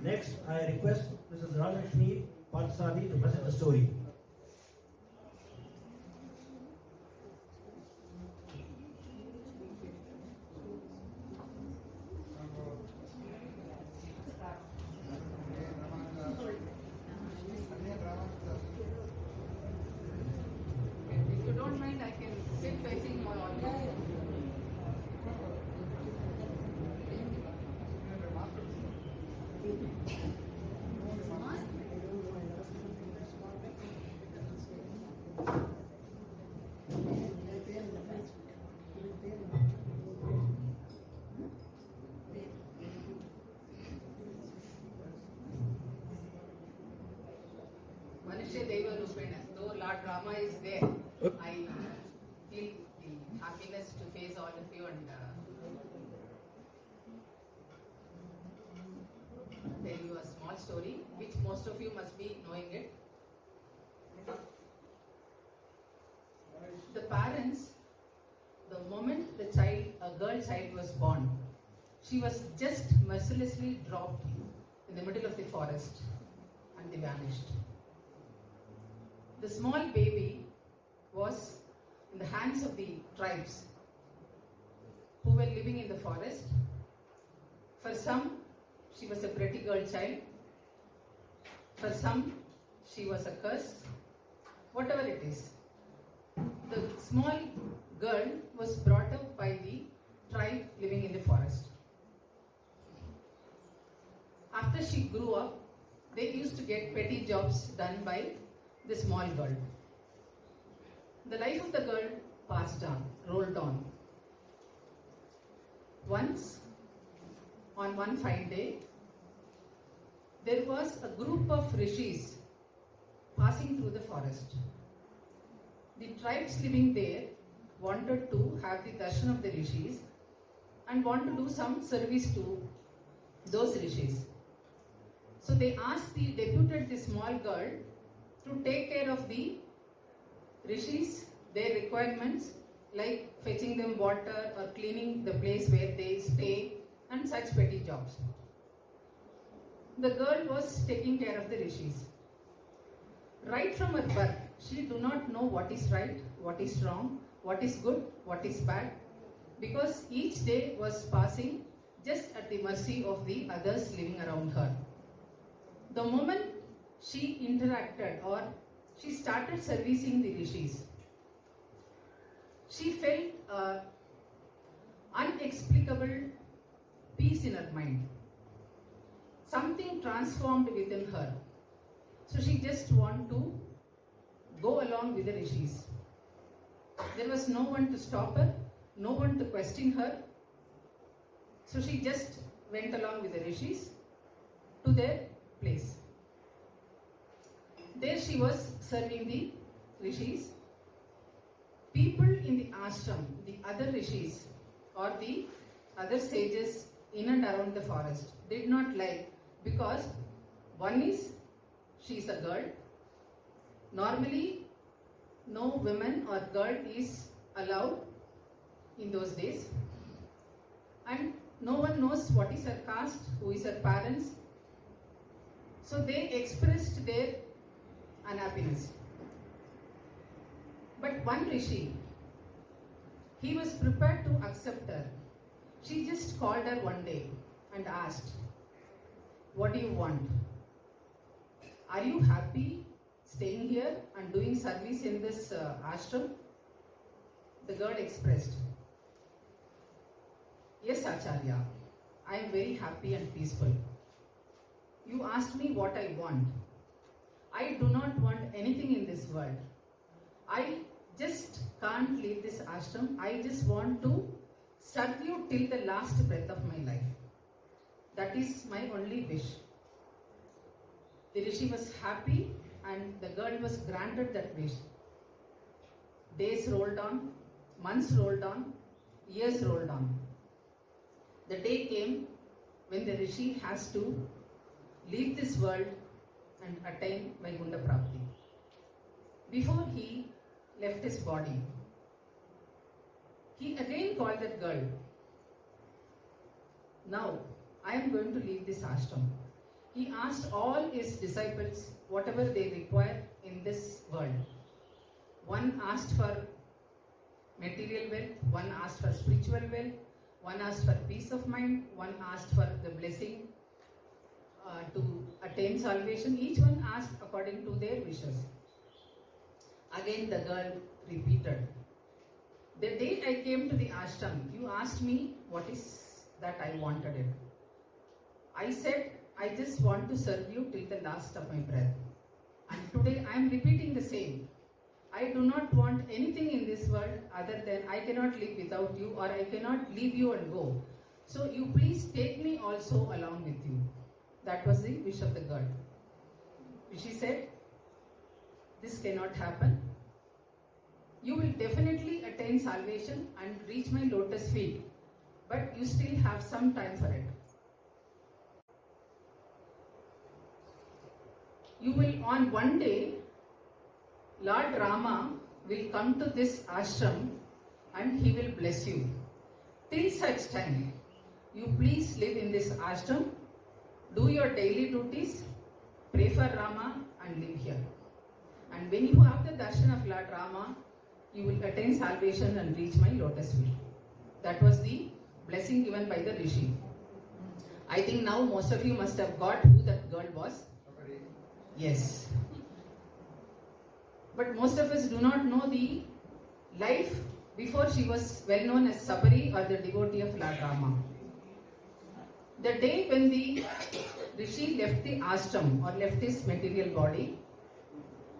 Next, I request Mrs Rajalakshmi P to present the story. If you don't mind, I can sit facing my audience. Manusya Deva Rupena, though Lord Rama is there, I feel the happiness to face all of you and tell you a small story, which most of you must be knowing it. The parents, the moment a girl child was born, she was just mercilessly dropped in the middle of the forest and they vanished. The small baby was in the hands of the tribes who were living in the forest. For some, she was a pretty girl child. For some, she was a curse. Whatever it is. The small girl was brought up by the tribe living in the forest. After she grew up, they used to get petty jobs done by the small girl. The life of the girl passed on, rolled on. Once, on one fine day, there was a group of rishis passing through the forest. The tribes living there wanted to have the darshan of the rishis and want to do some service to those rishis. So they deputed the small girl to take care of the rishis, their requirements like fetching them water or cleaning the place where they stay and such petty jobs. The girl was taking care of the rishis. Right from her birth, she do not know what is right, what is wrong, what is good, what is bad, because each day was passing just at the mercy of the others living around her. The moment she interacted or she started servicing the rishis, she felt unexplicable peace in her mind. Something transformed within her. So she just wanted to go along with the rishis. There was no one to stop her, no one to question her. So she just went along with the rishis to their place. There she was serving the rishis. People in the ashram, the other rishis or the other sages in and around the forest did not like, because one is she is a girl. Normally no woman or girl is allowed in those days, and no one knows what is her caste, who is her parents. So they expressed their unhappiness. But one rishi, he was prepared to accept her. She just called her one day and asked, "What do you want? Are you happy staying here and doing service in this ashram?" The girl expressed, "Yes, Acharya, I am very happy and peaceful. You asked me what I want. I do not want anything in this world. I just can't leave this ashram. I just want to serve you till the last breath of my life. That is my only wish." The rishi was happy and the girl was granted that wish. Days rolled on, months rolled on, years rolled on. The day came when the rishi has to leave this world and attain Vaikuntha Prapti. Before he left his body, he again called that girl. "Now, I am going to leave this ashram. He asked all his disciples whatever they require in this world. One asked for material wealth, one asked for spiritual wealth, one asked for peace of mind, one asked for the blessing to attain salvation. Each one asked according to their wishes. Again the girl repeated. The day I came to the ashram, you asked me what is that I wanted it. I said, I just want to serve you till the last of my breath. And today I am repeating the same. I do not want anything in this world other than I cannot live without you, or I cannot leave you and go. So you please take me also along with you. That was the wish of the girl. She said, this cannot happen. You will definitely attain salvation and reach my lotus feet, but you still have some time for it. You will, on one day, Lord Rama will come to this ashram and he will bless you. Till such time, you please live in this ashram, do your daily duties, pray for Rama and live here. And when you have the darshan of Lord Rama, you will attain salvation and reach my lotus feet. That was the blessing given by the Rishi. I think now most of you must have got who that girl was. Yes. But most of us do not know the life before she was well known as Sabari, or the devotee of Lord Rama. The day when the Rishi left the ashram or left his material body,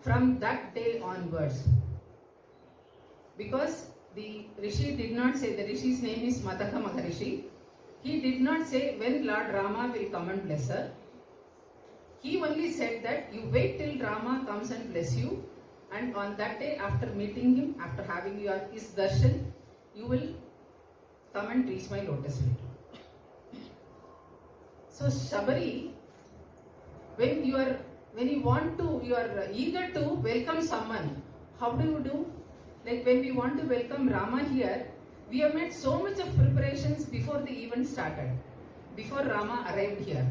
from that day onwards, because the Rishi did not say, the Rishi's name is Mataka Maharishi, he did not say when Lord Rama will come and bless her. He only said that you wait till Rama comes and bless you, and on that day, after meeting him, after having his darshan, you will come and reach my lotus feet. So Sabari, when you are eager to welcome someone, how do you do? Like when we want to welcome Rama here, we have made so much of preparations before the event started, before Rama arrived here.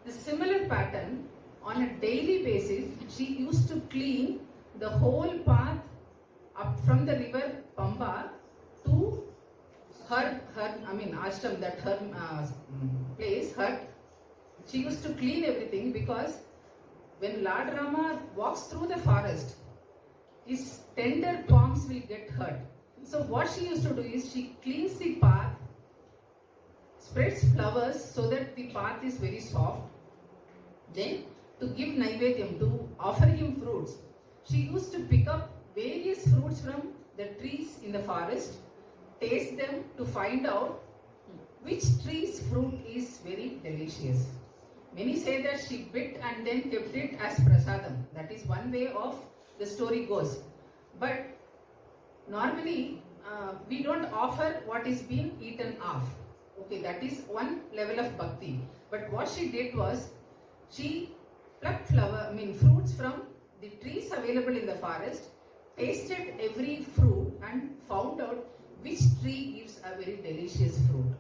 The similar pattern, on a daily basis, she used to clean the whole path up from the river Pamba to her ashram, that her place, hut. She used to clean everything, because when Lord Rama walks through the forest, his tender palms will get hurt. So what she used to do is, she cleans the path, spreads flowers so that the path is very soft. Then to give Naivedyam, to offer him fruits, she used to pick up various fruits from the trees in the forest, taste them to find out which tree's fruit is very delicious. Many say that she bit and then kept it as prasadam. That is one way of the story goes. But normally we don't offer what is being eaten off. Okay, that is one level of bhakti. But what she did was, she plucked fruits from the trees available in the forest, tasted every fruit and found out which tree gives a very delicious fruit.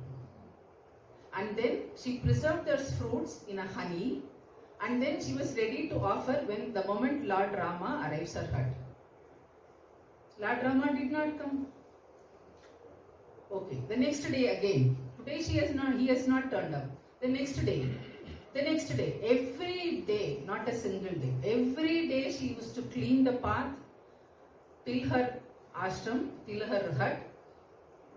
And then she preserved those fruits in a honey, and then she was ready to offer when the moment Lord Rama arrives at her hut. Lord Rama did not come. Okay, the next day again. Today he has not turned up. The next day, every day, not a single day, every day she used to clean the path till her ashram, till her hut,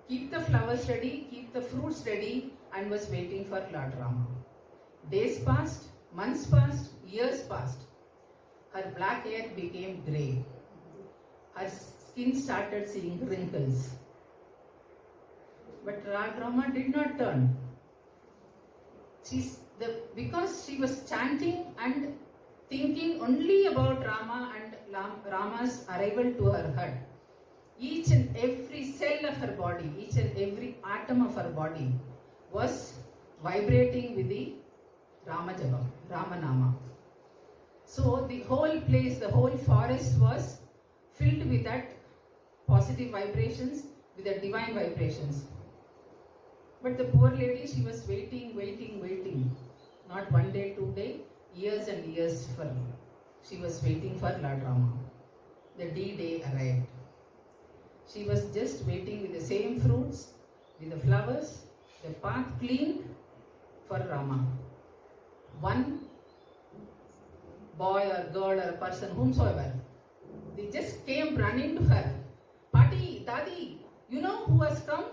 keep the flowers ready, keep the fruits ready, and was waiting for Lord Rama. Days passed, months passed, years passed. Her black hair became grey. Her skin started seeing wrinkles. But Lord Rama did not turn. Because she was chanting and thinking only about Rama and Rama's arrival to her hut, each and every cell of her body, each and every atom of her body was vibrating with the Rama Japa, Rama Nama. So the whole place, the whole forest was filled with that positive vibrations, with the divine vibrations. But the poor lady, she was waiting. Not 1 day, 2 days, years and years she was waiting for Lord Rama. The D-Day arrived. She was just waiting with the same fruits, with the flowers, the path cleaned for Rama. One boy or girl or a person, whomsoever, they just came running to her. Pati, Dadi, you know who has come?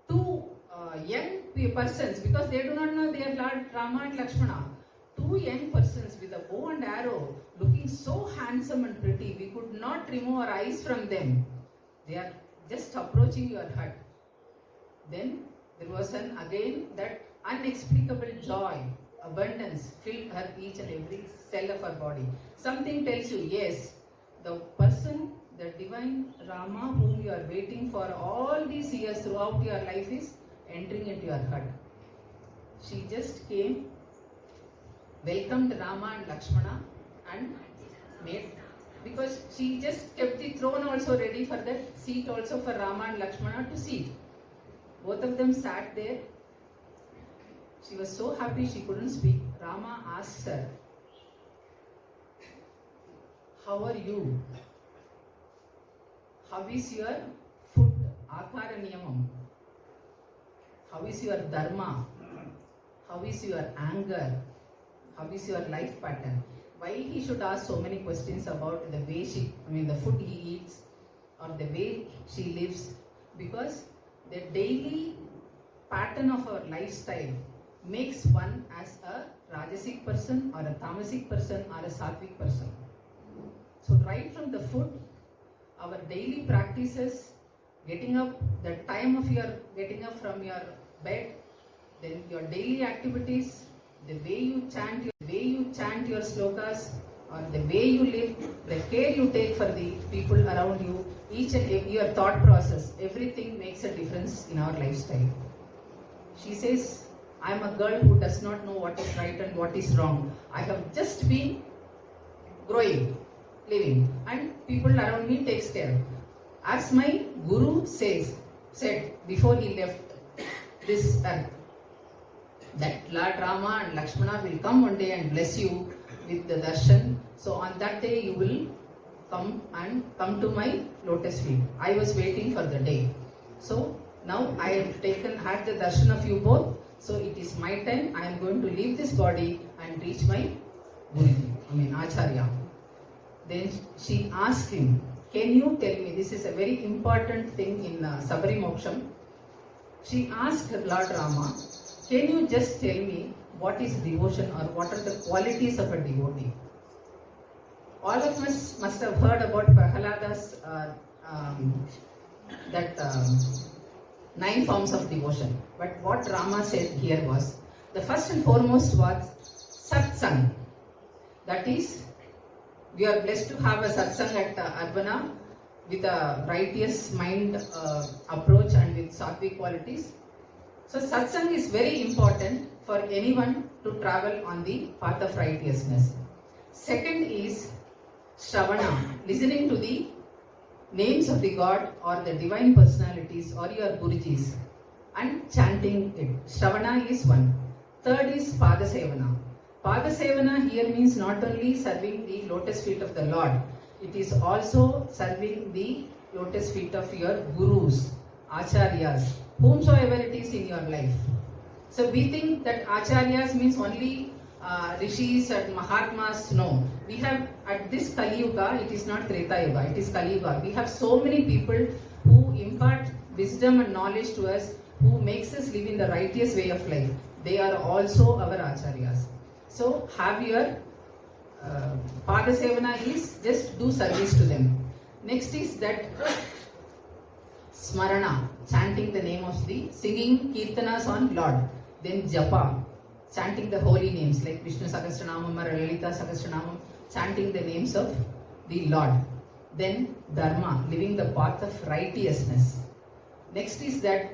Two young persons, because they do not know their Lord Rama and Lakshmana. Two young persons with a bow and arrow, looking so handsome and pretty, we could not remove our eyes from them. They are just approaching your hut. Then there was again that unexplicable joy, abundance filled her each and every cell of her body. Something tells you, yes, the person, the divine Rama whom you are waiting for all these years throughout your life is entering into your hut. She just came, welcomed Rama and Lakshmana and made, because she just kept the throne also ready for that seat also for Rama and Lakshmana to sit. Both of them sat there. She was so happy she couldn't speak. Rama asked her, how are you? How is your food? Akara niyamam. How is your dharma? How is your anger? How is your life pattern? Why he should ask so many questions about the way the food he eats or the way she lives? Because the daily pattern of our lifestyle makes one as a Rajasic person or a Tamasic person or a Sattvic person. So right from the food, our daily practices, getting up, the time of your getting up from your bed, then your daily activities, the way you chant your slokas, or the way you live, the care you take for the people around you, each and every your thought process, everything makes a difference in our lifestyle. She says, I am a girl who does not know what is right and what is wrong. I have just been growing, living, and people around me takes care. As my Guru said before he left this earth, that Lord Rama and Lakshmana will come one day and bless you with the darshan. So on that day you will come to my lotus feet. I was waiting for the day. So now I have had the darshan of you both. So it is my time. I am going to leave this body and reach my Guruji, Acharya. Then she asked him, can you tell me, this is a very important thing in Sabari Moksham. She asked Lord Rama, can you just tell me what is devotion or what are the qualities of a devotee? All of us must have heard about Prahalada's 9 forms of devotion. But what Rama said here was, the first and foremost was satsang. That is, we are blessed to have a satsang at URBANA with a righteous mind approach and with sattvic qualities. So satsang is very important for anyone to travel on the path of righteousness. Second is Shravana, listening to the names of the God or the divine personalities or your Gurujis and chanting it. Shravana is one. Third is Padasevana. Padasevana here means not only serving the lotus feet of the Lord, it is also serving the lotus feet of your Gurus, Acharyas, whomsoever it is in your life. So we think that Acharyas means only Rishis and Mahatmas. No. We have at this Kali Yuga, it is not Treta Yuga, it is Kali Yuga. We have so many people who impart wisdom and knowledge to us, who makes us live in the righteous way of life. They are also our Acharyas. So have your Padasevana is just do service to them. Next is that Smarana, chanting the name of the, singing Kirtanas on Lord. Then Japa, chanting the holy names like Vishnu Sahasranamam or Lalita Sahasranamam, chanting the names of the Lord. Then Dharma, living the path of righteousness. Next is that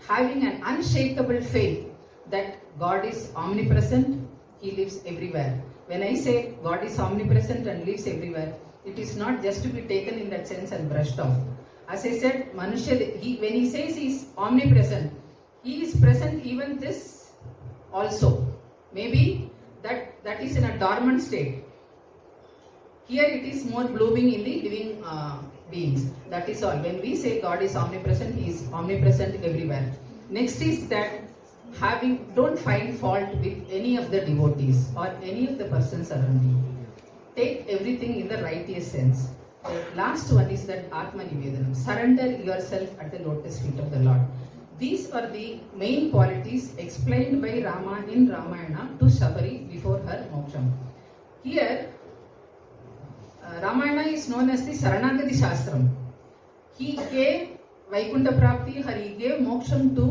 having an unshakable faith that God is omnipresent, He lives everywhere. When I say God is omnipresent and lives everywhere, it is not just to be taken in that sense and brushed off. As I said, Manushya, when he says he is omnipresent, he is present even this also. Maybe that is in a dormant state. Here it is more blooming in the living beings. That is all. When we say God is omnipresent, He is omnipresent everywhere. Next is that don't find fault with any of the devotees or any of the persons around you. Take everything in the righteous sense. The last one is that Atma Nivedanam. Surrender yourself at the lotus feet of the Lord. These are the main qualities explained by Rama in Ramayana to Sabari before her moksham. Here, Ramayana is known as the Saranagati Shastram. He gave Vaikuntha Prapti, or he gave moksham to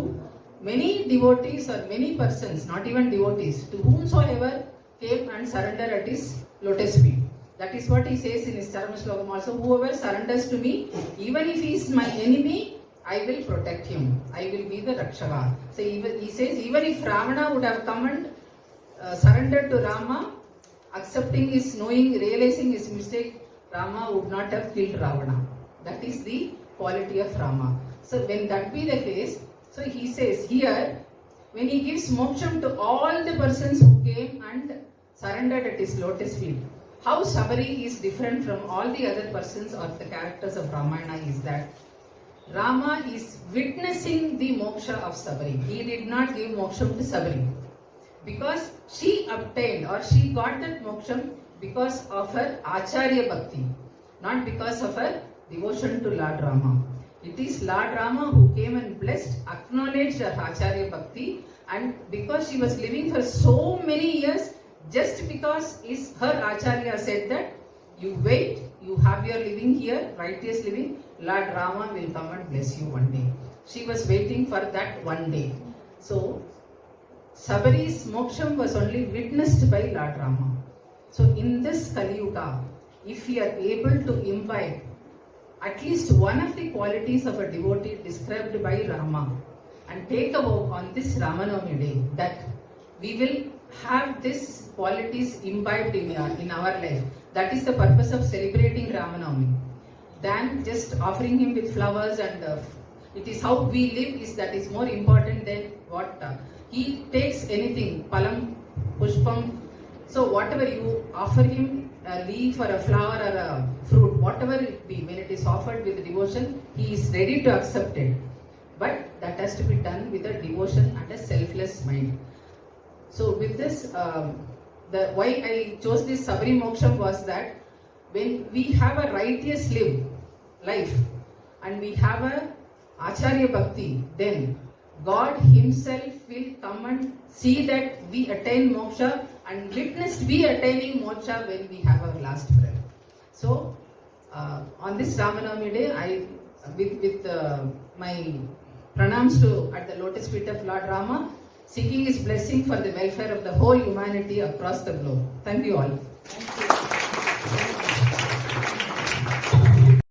many devotees or many persons, not even devotees, to whomsoever came and surrendered at his lotus feet. That is what he says in his Charma Shlokam also. Whoever surrenders to me, even if he is my enemy, I will protect him. I will be the Rakshaka. So he says, even if Ravana would have come and surrendered to Rama, accepting his knowing, realizing his mistake, Rama would not have killed Ravana. That is the quality of Rama. So when that be the case, so he says here, when he gives moksham to all the persons who came and surrendered at his lotus feet, how Sabari is different from all the other persons or the characters of Ramayana is that Rama is witnessing the moksha of Sabari. He did not give moksham to Sabari because she obtained or she got that moksham because of her Acharya Bhakti, not because of her devotion to Lord Rama. It is Lord Rama who came and blessed, acknowledged her Acharya Bhakti, and because she was living for so many years, just because her Acharya said that you wait, you have your living here, righteous living, Lord Rama will come and bless you one day. She was waiting for that one day. So, Sabari's moksham was only witnessed by Lord Rama. So, in this Kali Yuga, if we are able to imbibe at least one of the qualities of a devotee described by Rama and take a vow on this Ramanavami day that we will have these qualities imbibed in our life. That is the purpose of celebrating Ramanavami. Than just offering him with flowers and it is how we live that is more important than what he takes anything, palam, pushpam. So whatever you offer him, a leaf or a flower or a fruit, whatever it be, when it is offered with devotion, he is ready to accept it. But that has to be done with a devotion and a selfless mind. So with this, why I chose this Sabari Moksham was that when we have a righteous life and we have a Acharya Bhakti, then God Himself will come and see that we attain moksha and witness we attaining moksha when we have our last breath. So, on this Ramanavami day, with my pranams at the lotus feet of Lord Rama, seeking His blessing for the welfare of the whole humanity across the globe. Thank you all. Thank you.